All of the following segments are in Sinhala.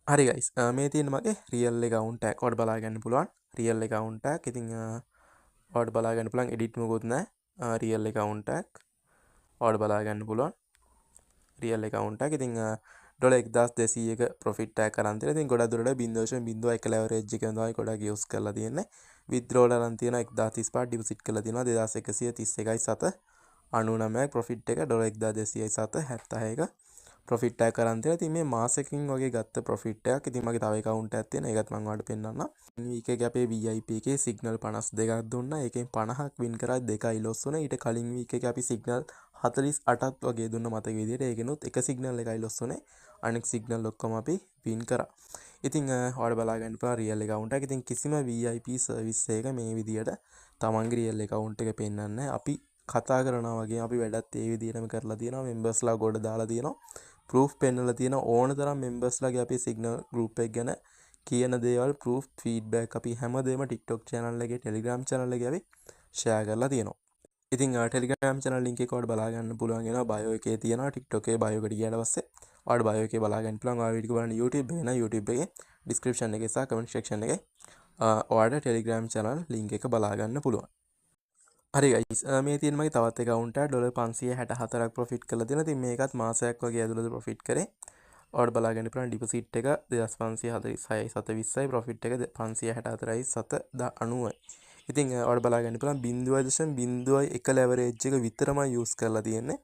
හරි ගයිස් මේ තියෙන මගේ රියල් account එකක් ඔයාලට බලා ගන්න පුළුවන් රියල් account එකක්. ඉතින් ඔයාලට බලා ගන්න පුළුවන් edit මොකුත් නැහැ. රියල් account එකක් ඔයාලට බලා ගන්න පුළුවන් රියල් account එකක්. ඉතින් $1200ක profit එකක් අරන් තියෙනවා. ඉතින් ගොඩක් දුරට 0.01 leverage එකෙන් තමයි ගොඩක් use කරලා තියෙන්නේ. withdrawal අරන් තියෙනවා 1035 deposit කරලා තියෙනවා 2131.7 99ක් profit එක $1200.76ක ප්‍රොෆිට් එකක් අරන් තියෙනවා. ඉතින් මේ මාසෙකින් වගේ ගත්ත ප්‍රොෆිට් එකක්. ඉතින් මගේ තව account එකක් තියෙනවා. ඒකත් මම ඔයාලට පෙන්නන්නම්. week එකේ අපේ VIP එකේ signal 52ක් දුන්නා. ඒකෙන් 50ක් win කරා 2යි loss වුණා. ඊට කලින් week එකේ අපි signal 48ක් වගේ දුන්න මතක විදියට. ඒකෙනුත් එක signal එකයි loss වුණේ. අනෙක් signal ඔක්කොම අපි win කරා. ඉතින් ඔයාලට බලා ගන්න පුළුවන් real account එක. ඉතින් කිසිම VIP service එක මේ විදියට තමන්ගේ real account එක පෙන්නන්නේ නැහැ. අපි කතා කරනවා වගේ අපි වැඩත් ඒ විදිහටම කරලා තියෙනවා. members ලා ගොඩ දාලා තියෙනවා. proof පෙන්නලා තියෙන ඕන තරම් members ලාගේ අපේ signal group එක ගැන කියන දේවල් proof feedback අපි හැමදේම TikTok channel එකේ Telegram channel එකේ අපි share කරලා තියෙනවා. ඉතින් Telegram channel link එක ඔයාලට බලා ගන්න පුළුවන් වෙනවා bio එකේ තියෙනවා. TikTok එකේ bio එකට ගියාට පස්සේ ඔයාලට bio එකේ බලා ගන්න පුළුවන්. ඔයාලා වීඩියෝ බලන්න YouTube එකේ නම් YouTube එකේ description එකේ සහ comment section එකේ ඔයාලට Telegram channel link එක බලා ගන්න පුළුවන්. හරි ගයිස් මේ තියෙන මගේ තවත් account එක $564ක් profit කරලා තියෙනවා. ඉතින් මේකත් මාසයක් වගේ ඇතුළත profit කරේ. ඔයාලට බලා ගන්න පුළුවන් deposit එක 2546.720යි profit එක 564.790යි. ඉතින් ඔයාලට බලා ගන්න පුළුවන් 0.01 leverage එක විතරමයි use කරලා තියෙන්නේ.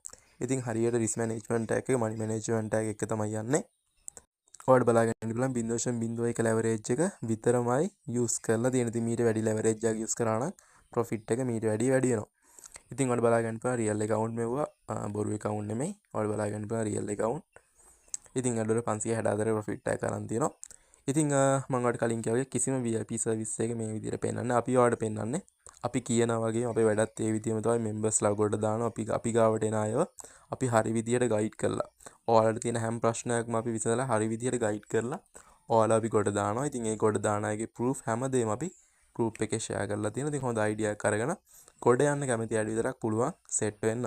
ඉතින් හරියට risk management එක money management එක තමයි යන්නේ. ඔයාලට බලා ගන්න පුළුවන් 0.01 leverage එක විතරමයි use කරලා තියෙන්නේ. ඉතින් මීට වැඩි leverage එකක් use කරා නම් profit එක මීට වැඩි වෙනවා. ඉතින් ඔයාලට බලා ගන්න පුළුවන් real account මෙවුවා බොරු account නෙමෙයි. ඔයාලට බලා ගන්න පුළුවන් real account. ඉතින් අඩුවට 564 profit එකක් අරන් තියෙනවා. ඉතින් මම ඔයාලට කලින් කිව්වා වගේ කිසිම VIP service එක මේ විදිහට පෙන්නන්නේ අපි ඔයාලට පෙන්නන්නේ අපි කියනා වගේ අපේ වැඩත් ඒ විදිහම තමයි members ලා ගොඩ දානවා අපි ගාවට එන අයව අපි හරි විදිහට guide කරලා ඔයාලට තියෙන හැම ප්‍රශ්නයක්ම අපි විසඳලා හරි විදිහට guide කරලා ඔයාලා අපි ගොඩ දානවා. ඉතින් ඒ ගොඩ දාන අයගේ proof හැමදේම අපි group එකේ share කරලා තියෙනවා. ඉතින් හොඳ idea එකක් අරගෙන ගොඩ යන්න කැමති අය විතරක් පුළුවන් set වෙන්න.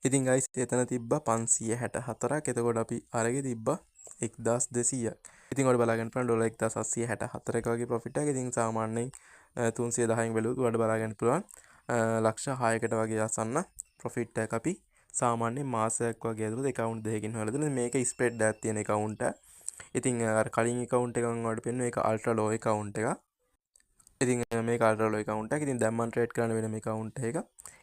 ඉතින් guys එතන තිබ්බා 564ක්. එතකොට අපි අරගෙන තිබ්බා 1200ක්. ඉතින් ඔයාලට බලා ගන්න පුළුවන් $1864ක වගේ profit එකක්. ඉතින් සාමාන්‍යයෙන් 310න් බැලුවොත් ඔයාලට බලා ගන්න පුළුවන් ලක්ෂ 6කට වගේ ආසන්න profit එකක් අපි සාමාන්‍යයෙන් මාසයක් වගේ ඇතුළත account දෙකකින් හොයලා දෙනවා. මේක spread එකක් තියෙන account එක. ඉතින් අර කලින් account එක මම ඔයාලට පෙන්නුවා ඒක ultra low account එකක්. ඉතින් මේක ultra low account එකක්. ඉතින් දැන් මම trade කරන්න වෙන මේ account එක.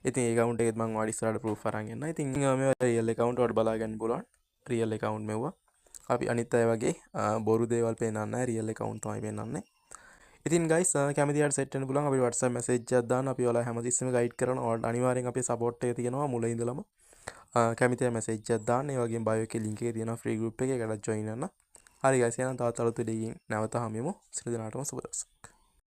ඉතින් ඒ account එකෙත් මම ඔයාලට ඉස්සරහට proof අරන් එන්නම්. ඉතින් මේ real account වලට බලා ගන්න පුළුවන්. real account මෙවුවා. අපි අනිත් අය වගේ බොරු දේවල් පෙන්නන්නේ නැහැ. real account තමයි පෙන්නන්නේ. ඉතින් guys කැමති අයට set වෙන්න පුළුවන්. අපිට WhatsApp message එකක් දාන්න. අපි ඔයාලා හැමතිස්සෙම guide කරනවා. ඔයාලට අනිවාර්යෙන් අපේ support එක තියෙනවා මුල ඉඳලම. කැමති අය message එකක් දාන්න. ඒ වගේම bio එකේ link එක තියෙනවා free group එකේ. ඒකට join වෙන්න. හරි guys එහෙනම් තවත් අලුත් වීඩියෝ එකකින් නැවත හමුවෙමු. සියලු දෙනාටම සුබ දවසක්.